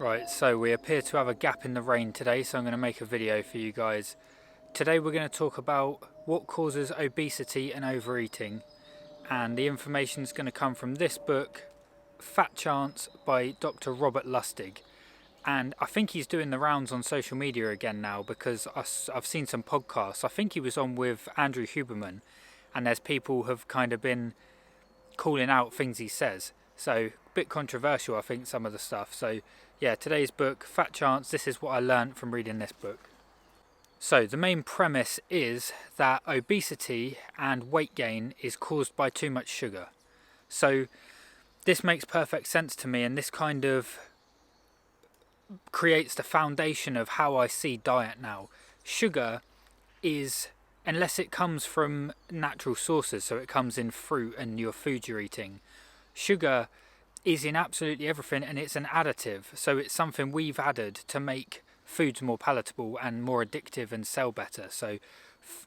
Right, so we appear to have a gap in the rain today, so I'm going to make a video for you guys. Today we're going to talk about what causes obesity and overeating, and the information is going to come from this book, Fat Chance by Dr. Robert Lustig. And I think he's doing the rounds on social media again now, because I've seen some podcasts. I think he was on with Andrew Huberman, and there's people who have kind of been calling out things he says. So, a bit controversial, I think, some of the stuff. So, yeah, today's book, Fat Chance, this is what I learned from reading this book. So, the main premise is that obesity and weight gain is caused by too much sugar. So, this makes perfect sense to me, and this kind of creates the foundation of how I see diet now. Sugar is, unless it comes from natural sources, so it comes in fruit and your food you're eating, sugar is in absolutely everything, and it's an additive, so it's something we've added to make foods more palatable and more addictive and sell better. So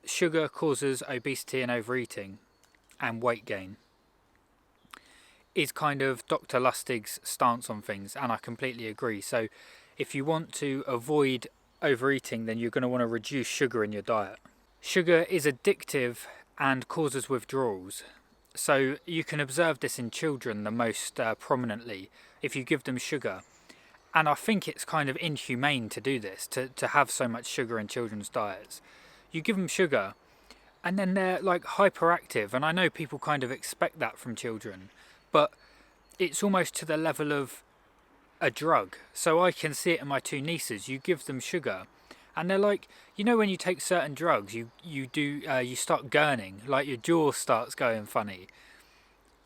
sugar causes obesity and overeating and weight gain is kind of Dr. Lustig's stance on things, and I completely agree. So if you want to avoid overeating, then you're going to want to reduce sugar in your diet. Sugar is addictive and causes withdrawals. So you can observe this in children the most prominently if you give them sugar. And I think it's kind of inhumane to do this, to have so much sugar in children's diets. You give them sugar and then they're like hyperactive, and I know people kind of expect that from children, but it's almost to the level of a drug. So I can see it in my two nieces. You give them sugar and they're like, you know, when you take certain drugs, you start gurning, like your jaw starts going funny.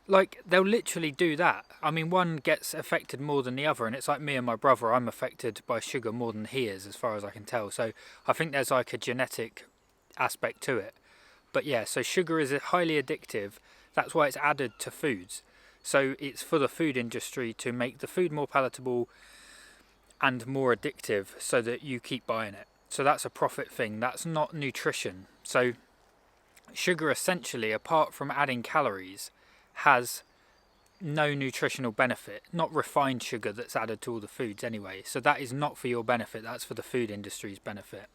Like, they'll literally do that. I mean, one gets affected more than the other, and it's like me and my brother, I'm affected by sugar more than he is, as far as I can tell. So I think there's like a genetic aspect to it. But yeah, so sugar is highly addictive. That's why it's added to foods. So it's for the food industry to make the food more palatable and more addictive so that you keep buying it. So that's a profit thing. That's not nutrition. So sugar essentially, apart from adding calories, has no nutritional benefit. Not refined sugar that's added to all the foods anyway. So that is not for your benefit. That's for the food industry's benefit.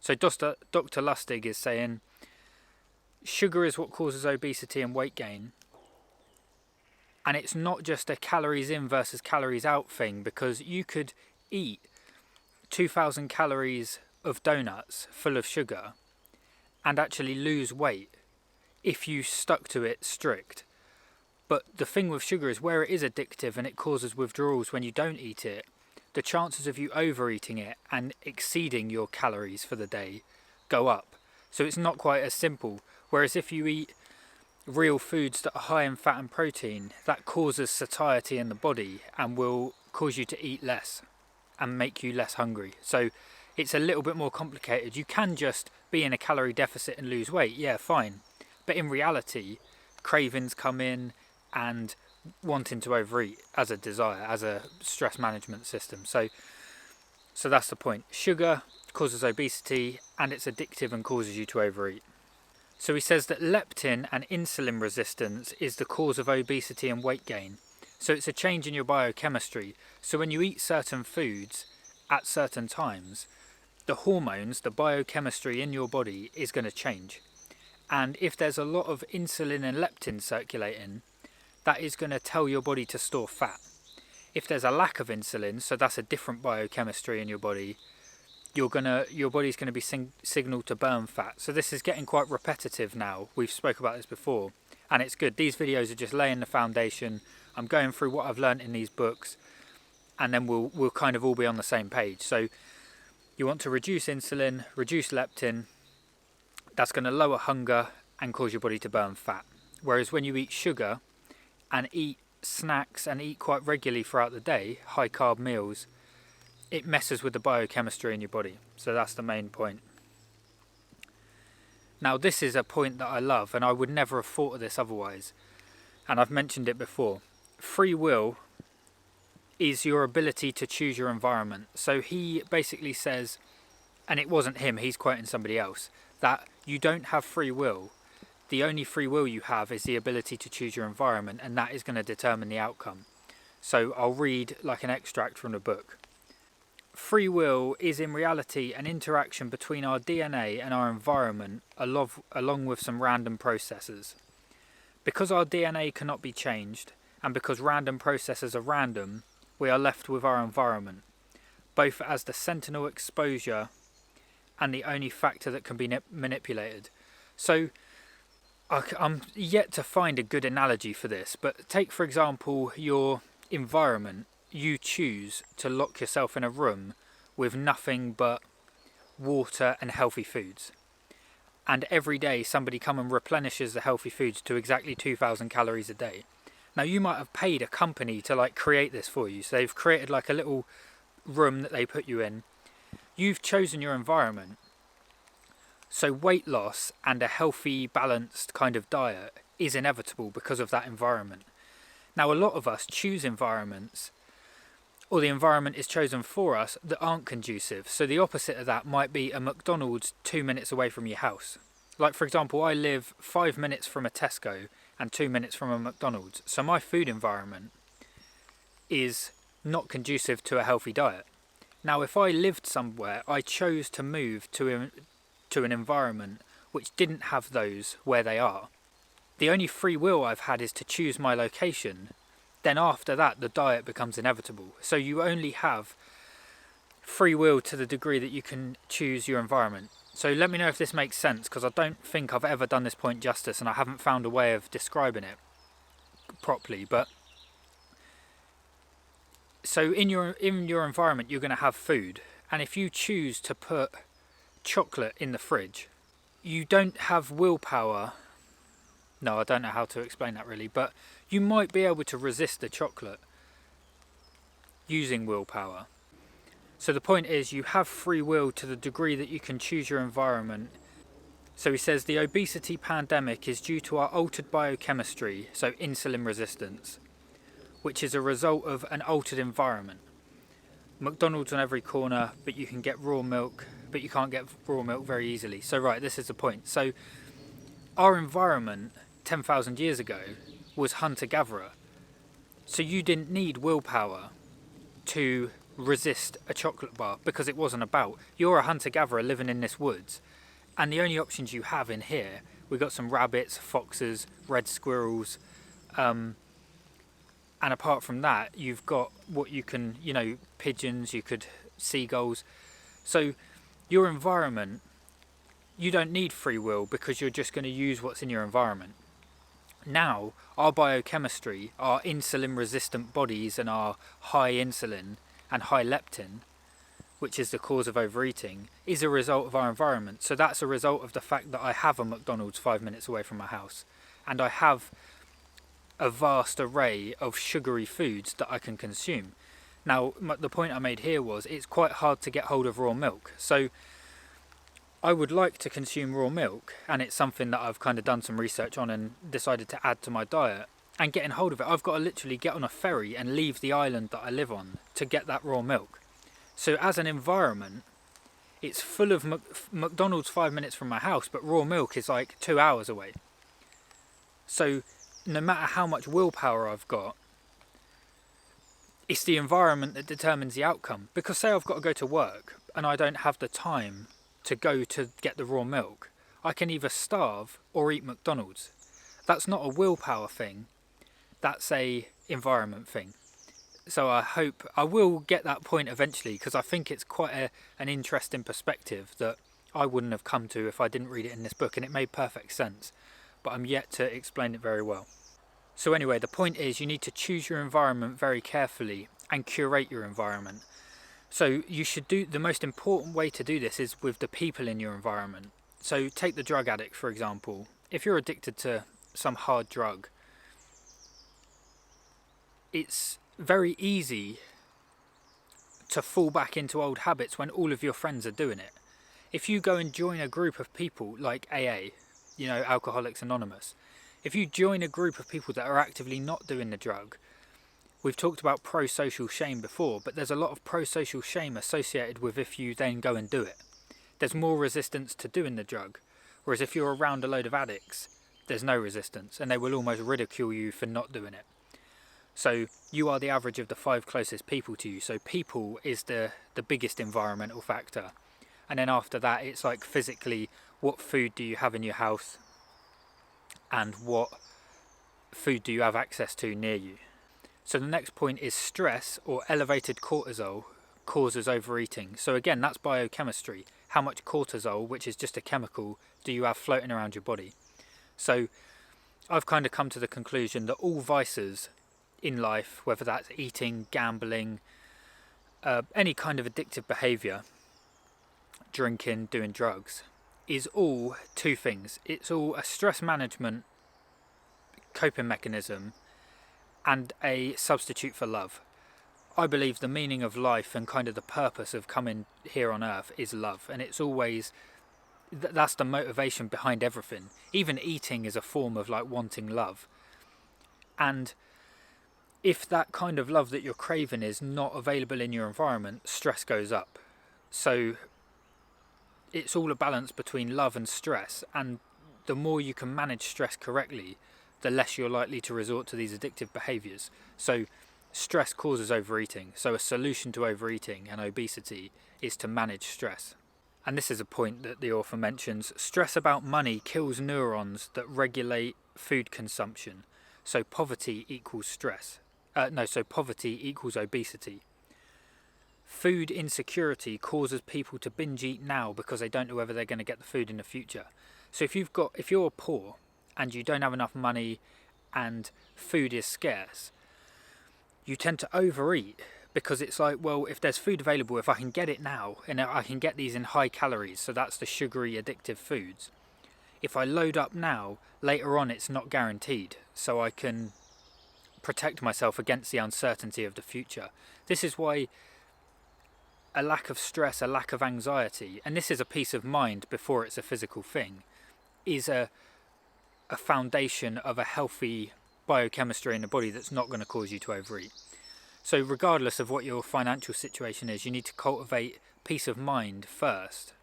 So Dr. Lustig is saying sugar is what causes obesity and weight gain. And it's not just a calories in versus calories out thing, because you could eat 2,000 calories of donuts full of sugar and actually lose weight if you stuck to it strict. But the thing with sugar is, where it is addictive and it causes withdrawals when you don't eat it, the chances of you overeating it and exceeding your calories for the day go up. So it's not quite as simple. Whereas if you eat real foods that are high in fat and protein, that causes satiety in the body and will cause you to eat less and make you less hungry. So it's a little bit more complicated. You can just be in a calorie deficit and lose weight, yeah, fine. But in reality, cravings come in and wanting to overeat as a desire, as a stress management system. So that's the point. Sugar causes obesity and it's addictive and causes you to overeat. So he says that leptin and insulin resistance is the cause of obesity and weight gain. So it's a change in your biochemistry. So when you eat certain foods at certain times, the hormones, the biochemistry in your body is going to change. And if there's a lot of insulin and leptin circulating, that is going to tell your body to store fat. If there's a lack of insulin, so that's a different biochemistry in your body, your body's going to be signaled to burn fat. So this is getting quite repetitive now. We've spoke about this before, and it's good. These videos are just laying the foundation. I'm going through what I've learned in these books, and then we'll kind of all be on the same page. So you want to reduce insulin, reduce leptin. That's going to lower hunger and cause your body to burn fat. Whereas when you eat sugar and eat snacks and eat quite regularly throughout the day, high carb meals, it messes with the biochemistry in your body. So that's the main point. Now this is a point that I love, and I would never have thought of this otherwise, and I've mentioned it before. Free will is your ability to choose your environment. So he basically says, and it wasn't him, he's quoting somebody else, that you don't have free will. The only free will you have is the ability to choose your environment, and that is going to determine the outcome. So I'll read like an extract from the book. Free will is in reality an interaction between our DNA and our environment along with some random processes. Because our DNA cannot be changed, and because random processes are random, we are left with our environment, both as the sentinel exposure and the only factor that can be manipulated. So I'm yet to find a good analogy for this, but take for example your environment. You choose to lock yourself in a room with nothing but water and healthy foods, and every day somebody come and replenishes the healthy foods to exactly 2,000 calories a day. Now you might have paid a company to like create this for you, so they've created like a little room that they put you in. You've chosen your environment, so weight loss and a healthy balanced kind of diet is inevitable because of that environment. Now a lot of us choose environments, or the environment is chosen for us, that aren't conducive. So the opposite of that might be a McDonald's 2 minutes away from your house. Like for example, I live 5 minutes from a Tesco and 2 minutes from a McDonald's. So my food environment is not conducive to a healthy diet. Now if I lived somewhere, I chose to move to an environment which didn't have those where they are. The only free will I've had is to choose my location. Then after that, the diet becomes inevitable. So you only have free will to the degree that you can choose your environment. So let me know if this makes sense, because I don't think I've ever done this point justice, and I haven't found a way of describing it properly. But so in your environment, you're going to have food, and if you choose to put chocolate in the fridge, you don't have willpower. No, I don't know how to explain that really, but you might be able to resist the chocolate using willpower. So the point is, you have free will to the degree that you can choose your environment. So he says the obesity pandemic is due to our altered biochemistry, so insulin resistance, which is a result of an altered environment. McDonald's on every corner, but you can get raw milk, but you can't get raw milk very easily. So right, this is the point. So our environment 10,000 years ago was hunter-gatherer. So you didn't need willpower to resist a chocolate bar, because it wasn't about. You're a hunter-gatherer living in this woods, and the only options you have in here, we've got some rabbits, foxes, red squirrels, and apart from that, you've got what you can, pigeons, seagulls. So your environment, you don't need free will, because you're just going to use what's in your environment. Now, our biochemistry, our insulin-resistant bodies and our high insulin and high leptin, which is the cause of overeating, is a result of our environment. So that's a result of the fact that I have a McDonald's 5 minutes away from my house, and I have a vast array of sugary foods that I can consume. Now, the point I made here was it's quite hard to get hold of raw milk. So I would like to consume raw milk, and it's something that I've kind of done some research on and decided to add to my diet. And getting hold of it, I've got to literally get on a ferry and leave the island that I live on to get that raw milk. So as an environment, it's full of McDonald's 5 minutes from my house, but raw milk is like 2 hours away. So no matter how much willpower I've got, it's the environment that determines the outcome. Because say I've got to go to work and I don't have the time to go to get the raw milk, I can either starve or eat McDonald's. That's not a willpower thing, that's a environment thing. So I hope I will get that point eventually, because I think it's quite an interesting perspective that I wouldn't have come to if I didn't read it in this book, and it made perfect sense, but I'm yet to explain it very well. So anyway, the point is you need to choose your environment very carefully and curate your environment. So you should do, the most important way to do this is with the people in your environment. So take the drug addict, for example. If you're addicted to some hard drug, it's very easy to fall back into old habits when all of your friends are doing it. If you go and join a group of people like AA, Alcoholics Anonymous, if you join a group of people that are actively not doing the drug, we've talked about pro-social shame before, but there's a lot of pro-social shame associated with if you then go and do it. There's more resistance to doing the drug, whereas if you're around a load of addicts, there's no resistance, and they will almost ridicule you for not doing it. So you are the average of the 5 closest people to you. So people is the biggest environmental factor. And then after that, it's like physically, what food do you have in your house and what food do you have access to near you. So the next point is stress or elevated cortisol causes overeating. So again, that's biochemistry. How much cortisol, which is just a chemical, do you have floating around your body? So I've kind of come to the conclusion that all vices in life, whether that's eating, gambling, any kind of addictive behaviour, drinking, doing drugs, is all two things. It's all a stress management coping mechanism and a substitute for love. I believe the meaning of life and kind of the purpose of coming here on earth is love, and it's always that's the motivation behind everything. Even eating is a form of like wanting love, and if that kind of love that you're craving is not available in your environment, stress goes up. So it's all a balance between love and stress, and the more you can manage stress correctly, the less you're likely to resort to these addictive behaviours. So stress causes overeating. So a solution to overeating and obesity is to manage stress. And this is a point that the author mentions. Stress about money kills neurons that regulate food consumption. So poverty equals stress. So poverty equals obesity. Food insecurity causes people to binge eat now because they don't know whether they're going to get the food in the future. So if you're poor and you don't have enough money and food is scarce, you tend to overeat because it's like, well, if there's food available, if I can get it now, and I can get these in high calories, so that's the sugary addictive foods. If I load up now, later on it's not guaranteed, so I can protect myself against the uncertainty of the future. This is why a lack of stress, a lack of anxiety, and this is a peace of mind before it's a physical thing, is a foundation of a healthy biochemistry in the body that's not going to cause you to overeat. So regardless of what your financial situation is, you need to cultivate peace of mind first,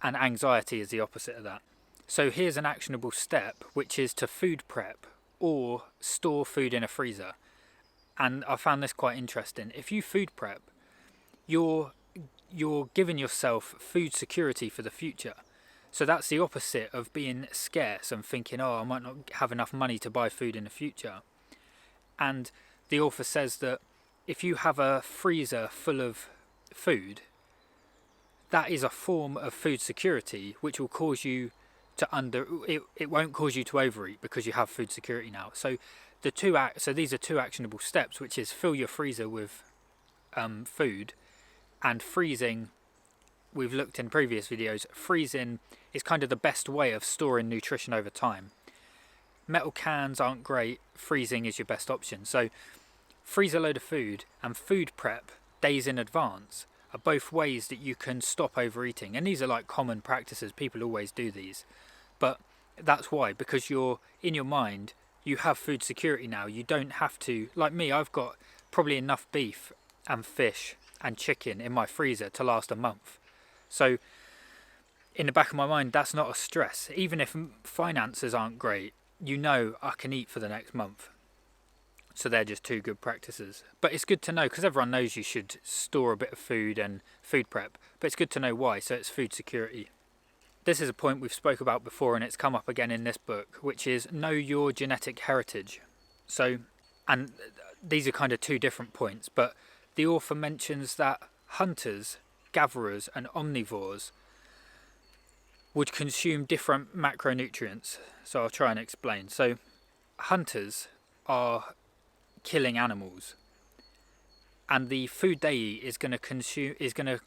and anxiety is the opposite of that. So here's an actionable step, which is to food prep or store food in a freezer. And I found this quite interesting. If you food prep, you're giving yourself food security for the future. So that's the opposite of being scarce and thinking, oh, I might not have enough money to buy food in the future. And the author says that if you have a freezer full of food, that is a form of food security, which will cause you to it won't cause you to overeat because you have food security now. So these are two actionable steps, which is fill your freezer with food, and freezing. We've looked in previous videos, freezing is kind of the best way of storing nutrition over time. Metal cans aren't great, freezing is your best option. So freeze a load of food and food prep days in advance are both ways that you can stop overeating. And these are like common practices, people always do these. But that's why, because you're in your mind, you have food security now. You don't have to, like me, I've got probably enough beef and fish and chicken in my freezer to last a month. So in the back of my mind, that's not a stress. Even if finances aren't great, you know I can eat for the next month. So they're just two good practices. But it's good to know, because everyone knows you should store a bit of food and food prep. But it's good to know why, so it's food security. This is a point we've spoke about before, and it's come up again in this book, which is know your genetic heritage. So, and these are kind of two different points, but the author mentions that hunters, gatherers and omnivores would consume different macronutrients. So I'll try and explain. So hunters are killing animals, and the food they eat is going to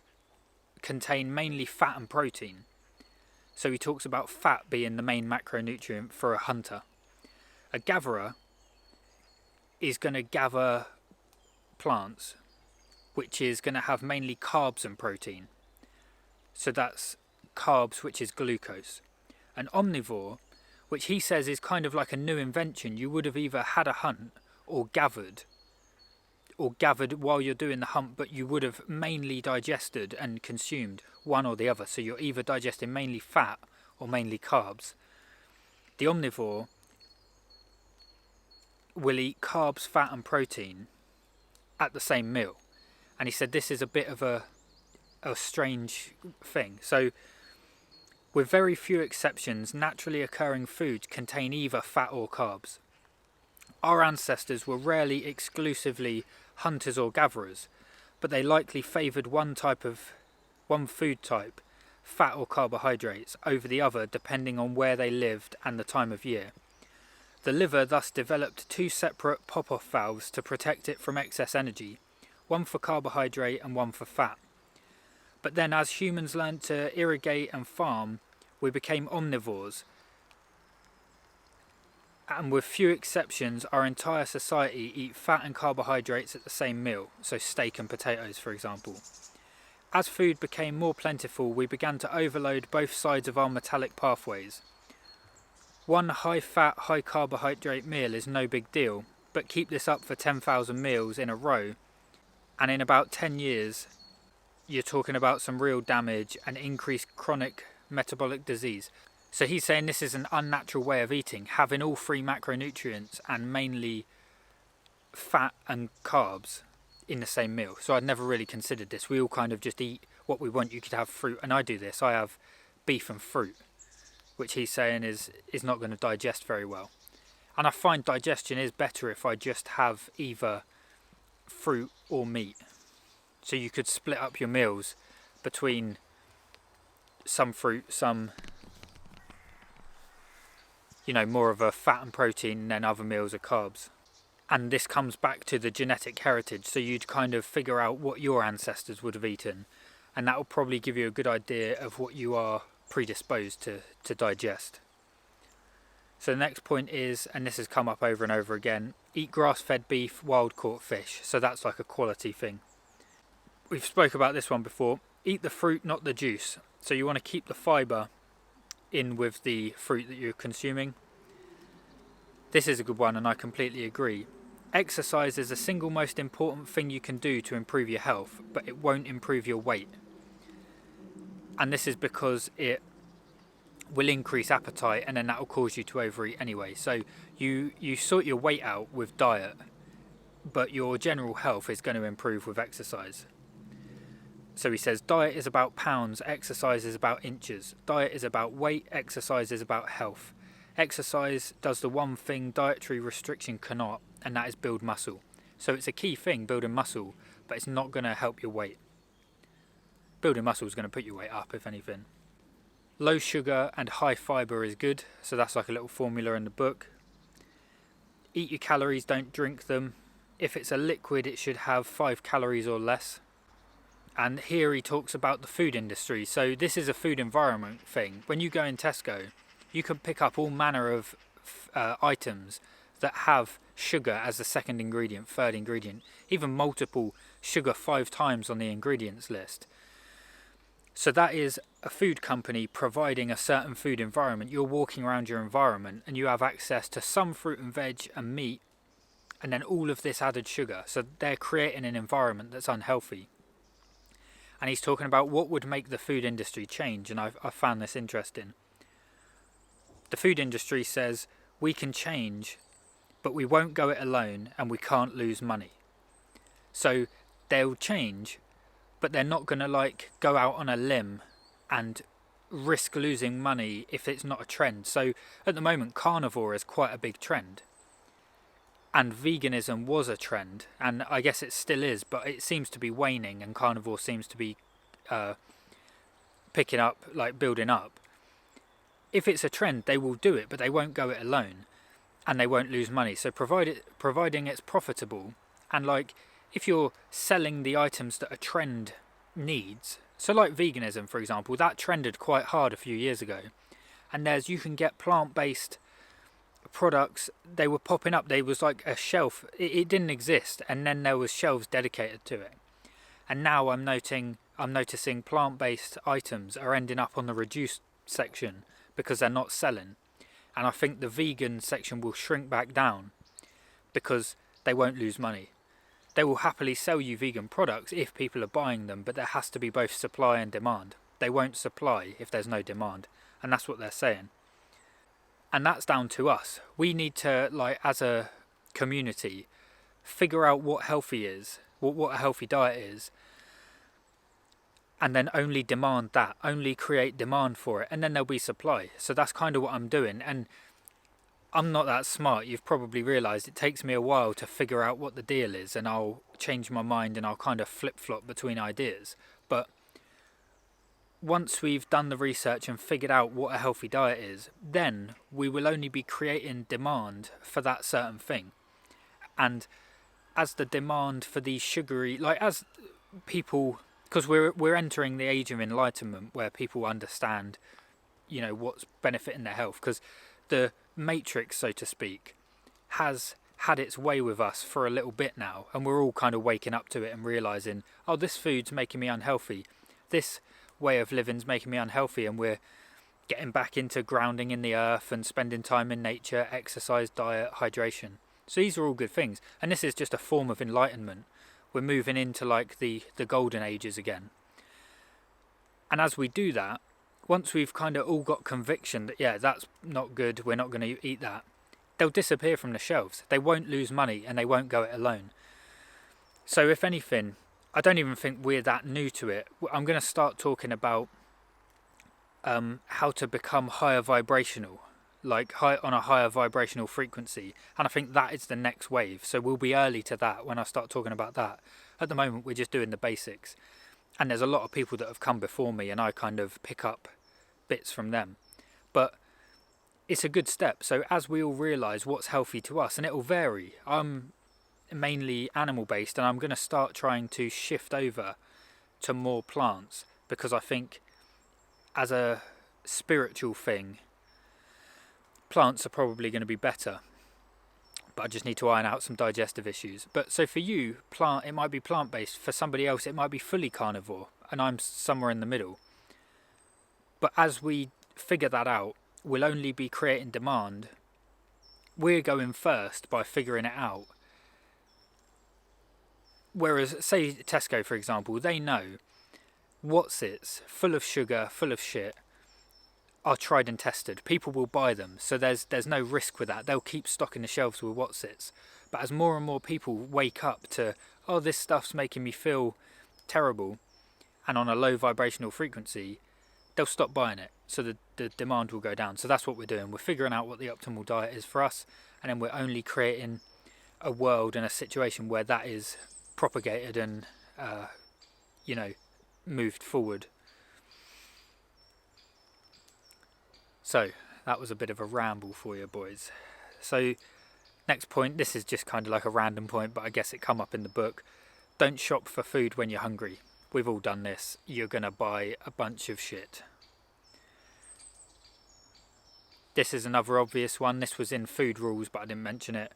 contain mainly fat and protein. So he talks about fat being the main macronutrient for a hunter. A gatherer is going to gather plants, which is going to have mainly carbs and protein. So that's carbs, which is glucose. An omnivore, which he says is kind of like a new invention, you would have either had a hunt or gathered while you're doing the hunt, but you would have mainly digested and consumed one or the other. So you're either digesting mainly fat or mainly carbs. The omnivore will eat carbs, fat and protein at the same meal. And he said this is a bit of a strange thing. So with very few exceptions, naturally occurring foods contain either fat or carbs. Our ancestors were rarely exclusively hunters or gatherers, but they likely favoured one food type, fat or carbohydrates, over the other depending on where they lived and the time of year. The liver thus developed two separate pop-off valves to protect it from excess energy, one for carbohydrate and one for fat. But then as humans learned to irrigate and farm, we became omnivores. And with few exceptions, our entire society eat fat and carbohydrates at the same meal, so steak and potatoes for example. As food became more plentiful, we began to overload both sides of our metabolic pathways. One high-fat, high-carbohydrate meal is no big deal, but keep this up for 10,000 meals in a row, and in about 10 years, you're talking about some real damage and increased chronic metabolic disease. So he's saying this is an unnatural way of eating, having all three macronutrients and mainly fat and carbs in the same meal. So I'd never really considered this. We all kind of just eat what we want. You could have fruit, and I do this. I have beef and fruit, which he's saying is not going to digest very well. And I find digestion is better if I just have either fruit or meat. So you could split up your meals between some fruit, some, more of a fat and protein, and then other meals are carbs. And this comes back to the genetic heritage, so you'd kind of figure out what your ancestors would have eaten, and that will probably give you a good idea of what you are predisposed to digest. So the next point is, and this has come up over and over again, eat grass-fed beef, wild-caught fish. So that's like a quality thing. We've spoke about this one before. Eat the fruit, not the juice. So you want to keep the fibre in with the fruit that you're consuming. This is a good one, and I completely agree. Exercise is the single most important thing you can do to improve your health, but it won't improve your weight. And this is because it will increase appetite, and then that will cause you to overeat anyway. So you sort your weight out with diet, but your general health is going to improve with exercise. So he says diet is about pounds, exercise is about inches. Diet is about weight, exercise is about health. Exercise does the one thing dietary restriction cannot, and that is build muscle. So it's a key thing, building muscle, but it's not going to help your weight. Building muscle is going to put your weight up, if anything. Low sugar and high fibre is good, so that's like a little formula in the book. Eat your calories, don't drink them. If it's a liquid, it should have 5 calories or less. And here he talks about the food industry. So this is a food environment thing. When you go in Tesco, you can pick up all manner of items that have sugar as the second ingredient, third ingredient, even multiple sugar 5 times on the ingredients list. So that is a food company providing a certain food environment. You're walking around your environment and you have access to some fruit and veg and meat, and then all of this added sugar. So they're creating an environment that's unhealthy. And he's talking about what would make the food industry change, and I found this interesting. The food industry says we can change, but we won't go it alone, and we can't lose money. So they'll change, but they're not going to go out on a limb and risk losing money if it's not a trend. So at the moment, carnivore is quite a big trend. And veganism was a trend, and I guess it still is, but it seems to be waning, and carnivore seems to be picking up, building up. If it's a trend, they will do it, but they won't go it alone, and they won't lose money. So providing it's profitable, and if you're selling the items that a trend needs, so like veganism, for example, that trended quite hard a few years ago, and you can get plant-based products. They were popping up. There was a shelf. It didn't exist, and then there was shelves dedicated to it. And now I'm noticing plant-based items are ending up on the reduced section because they're not selling. And I think the vegan section will shrink back down because they won't lose money. They will happily sell you vegan products if people are buying them, but there has to be both supply and demand. They won't supply if there's no demand, and that's what they're saying. And that's down to us. We need to, as a community, figure out what healthy is, what a healthy diet is, and then only demand that, only create demand for it, and then there'll be supply. So that's kind of what I'm doing. And I'm not that smart. You've probably realised it takes me a while to figure out what the deal is, and I'll change my mind and I'll kind of flip-flop between ideas. But once we've done the research and figured out what a healthy diet is, then we will only be creating demand for that certain thing. And as the demand for these sugary, like as people, because we're entering the age of enlightenment where people understand, you know, what's benefiting their health, because the matrix, so to speak, has had its way with us for a little bit now, and we're all kind of waking up to it and realizing, oh, this food's making me unhealthy, this way of living's making me unhealthy, and we're getting back into grounding in the earth and spending time in nature, exercise, diet, hydration. So these are all good things, and this is just a form of enlightenment. We're moving into like the golden ages again. And as we do that, once we've kind of all got conviction that, yeah, that's not good, we're not going to eat that, they'll disappear from the shelves. They won't lose money and they won't go it alone. So if anything, I don't even think we're that new to it. I'm going to start talking about how to become higher vibrational, like on a higher vibrational frequency. And I think that is the next wave. So we'll be early to that when I start talking about that. At the moment, we're just doing the basics. And there's a lot of people that have come before me and I kind of pick up bits from them. But it's a good step. So as we all realise what's healthy to us, and it will vary. I'm mainly animal based and I'm going to start trying to shift over to more plants, because I think as a spiritual thing, plants are probably going to be better. But I just need to iron out some digestive issues. But so for you, it might be plant-based. For somebody else, it might be fully carnivore. And I'm somewhere in the middle. But as we figure that out, we'll only be creating demand. We're going first by figuring it out. Whereas, say Tesco, for example, they know Wotsits, full of sugar, full of shit, are tried and tested. People will buy them, so there's no risk with that. They'll keep stocking the shelves with Wotsits. But as more and more people wake up to, oh, this stuff's making me feel terrible, and on a low vibrational frequency, they'll stop buying it. So the demand will go down. So that's what we're doing. We're figuring out what the optimal diet is for us, and then we're only creating a world and a situation where that is propagated and, moved forward. So that was a bit of a ramble for you boys. So next point, this is just kind of like a random point, but I guess it come up in the book. Don't shop for food when you're hungry. We've all done this. You're going to buy a bunch of shit. This is another obvious one. This was in food rules, but I didn't mention it.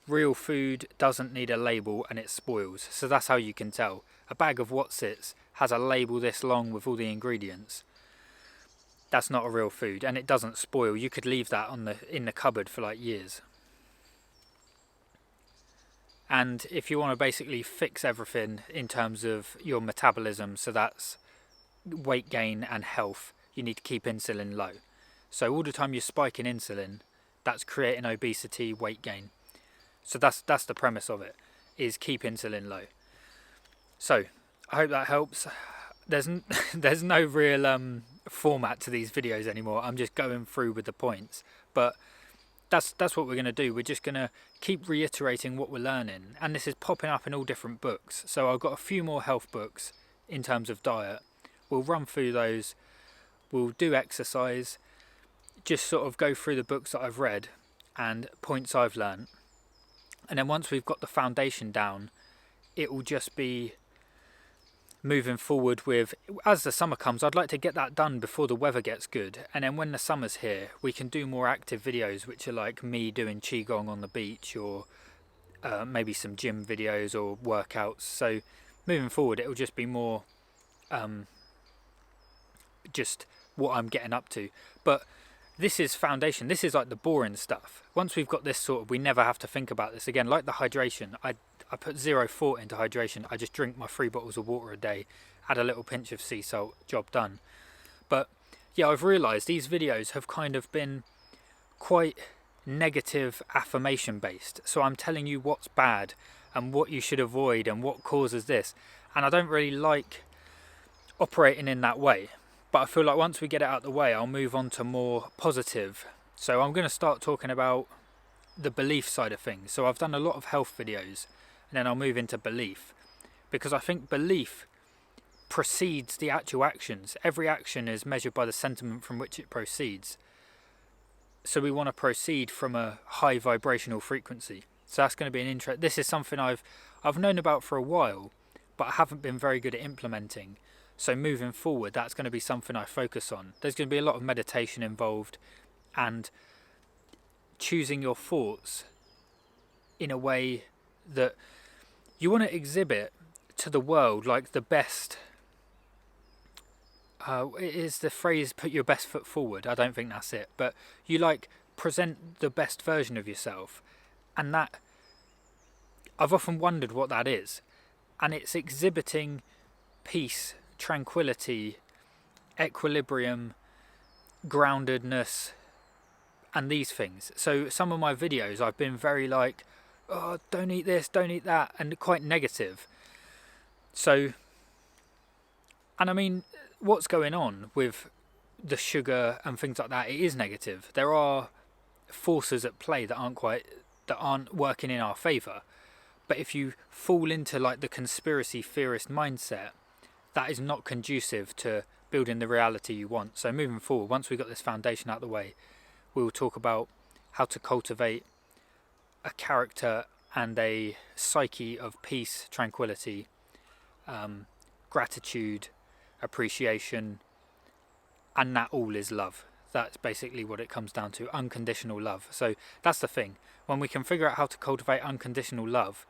Real food doesn't need a label and it spoils. So that's how you can tell. A bag of Wotsits has a label this long with all the ingredients. That's not a real food, and it doesn't spoil. You could leave that in the cupboard for like years. And if you want to basically fix everything in terms of your metabolism, so that's weight gain and health, you need to keep insulin low. So all the time you're spiking insulin, that's creating obesity, weight gain. So that's the premise of it, is keep insulin low. So I hope that helps. There's no real format to these videos anymore. I'm just going through with the points, but that's what we're going to do. We're just going to keep reiterating what we're learning, and this is popping up in all different books. So I've got a few more health books in terms of diet. We'll run through those. We'll do exercise, just sort of go through the books that I've read and points I've learned, and then once we've got the foundation down, it will just be moving forward with, as the summer comes, I'd like to get that done before the weather gets good, and then when the summer's here we can do more active videos, which are like me doing qigong on the beach, or maybe some gym videos or workouts. So moving forward it'll just be more just what I'm getting up to. But this is foundation. This is like the boring stuff. Once we've got this sorted, we never have to think about this again. Like the hydration, I put 0 thought into hydration. I just drink my 3 bottles of water a day, add a little pinch of sea salt, job done. But yeah, I've realised these videos have kind of been quite negative affirmation based. So I'm telling you what's bad and what you should avoid and what causes this. And I don't really like operating in that way. But I feel like once we get it out of the way, I'll move on to more positive. So I'm going to start talking about the belief side of things. So I've done a lot of health videos, and then I'll move into belief, because I think belief precedes the actual actions. Every action is measured by the sentiment from which it proceeds. So we want to proceed from a high vibrational frequency. So that's going to be an interest. This is something I've known about for a while, but I haven't been very good at implementing. So moving forward, that's going to be something I focus on. There's going to be a lot of meditation involved, and choosing your thoughts in a way that you want to exhibit to the world like the best. It is the phrase, put your best foot forward. I don't think that's it, but you like present the best version of yourself, and that, I've often wondered what that is, and it's exhibiting peace, tranquility, equilibrium, groundedness, and these things. So some of my videos I've been very like, oh, don't eat this, don't eat that, and quite negative. So, and I mean, what's going on with the sugar and things like that, it is negative. There are forces at play that aren't working in our favour. But if you fall into like the conspiracy theorist mindset, that is not conducive to building the reality you want. So moving forward, once we've got this foundation out of the way, we will talk about how to cultivate a character and a psyche of peace, tranquility, gratitude, appreciation, and that all is love. That's basically what it comes down to, unconditional love. So that's the thing. When we can figure out how to cultivate unconditional love,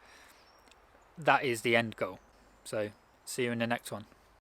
that is the end goal. So see you in the next one.